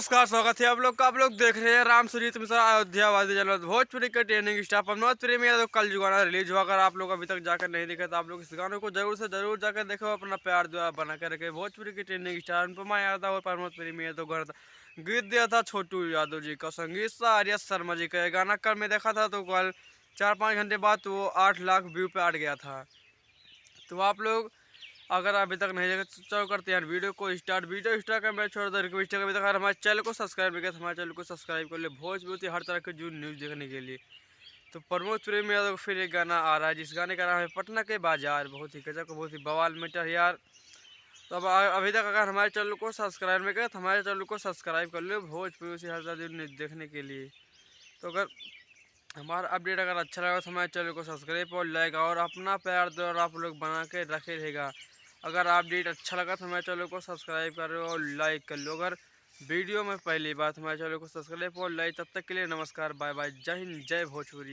नमस्कार, स्वागत है आप लोग का। आप लोग देख रहे हैं राम सूरी मिश्रा अयोध्या वादी जनपद भोजपुरी के ट्रेनिंग स्टाफ भोजपुरी में तो कल जो गाना रिलीज हुआ। अगर आप लोग अभी तक जाकर नहीं देखा तो आप लोग इस गाने को जरूर से जरूर जाकर देखो। अपना प्यार दुआ बना कर रखे। भोजपुरी की ट्रेनिंग स्टार अनुपमा यादव और प्रमोद प्रेमी तो गीत दिया था छोटू यादव जी का, संगीत सा आर्य शर्मा जी का। ये गाना कल मैं देखा था तो कल 4-5 घंटे बाद वो 8 लाख व्यू पे अट गया था। तो आप लोग अगर अभी तक नहीं देखे तो चलो करते हैं वीडियो को स्टार्ट। वीडियो स्टार्ट कर मैं छोड़ दो रिक्वेस्ट है, अभी तक हमारे चैनल को सब्सक्राइब नहीं किया तो हमारे चैनल को सब्सक्राइब कर ले भोजपुरी हर तरह के जो न्यूज़ देखने के लिए। तो प्रमोद प्रेमी यादव फिर एक गाना आ रहा है जिस गाने का नाम है पटना के बाजार। बहुत ही गजब, बहुत ही बवाल मीटर यार। तो अब अभी तक अगर हमारे चैनल को सब्सक्राइब नहीं किया तो हमारे चैनल को सब्सक्राइब कर लो भोजपुरी से हर तरह न्यूज़ देखने के लिए। तो अगर हमारा अपडेट अगर अच्छा लगा तो हमारे चैनल को सब्सक्राइब और लाइक और अपना प्यार दो और आप लोग बना के रखे रहेगा। अगर अपडेट अच्छा लगा तो हमारे चैनल को सब्सक्राइब करो और लाइक कर लो। अगर वीडियो में पहली बात हमारे चैनल को सब्सक्राइब और लाइक, तब तक के लिए नमस्कार, बाय बाय, जय हिंद, जय भोजपुरी।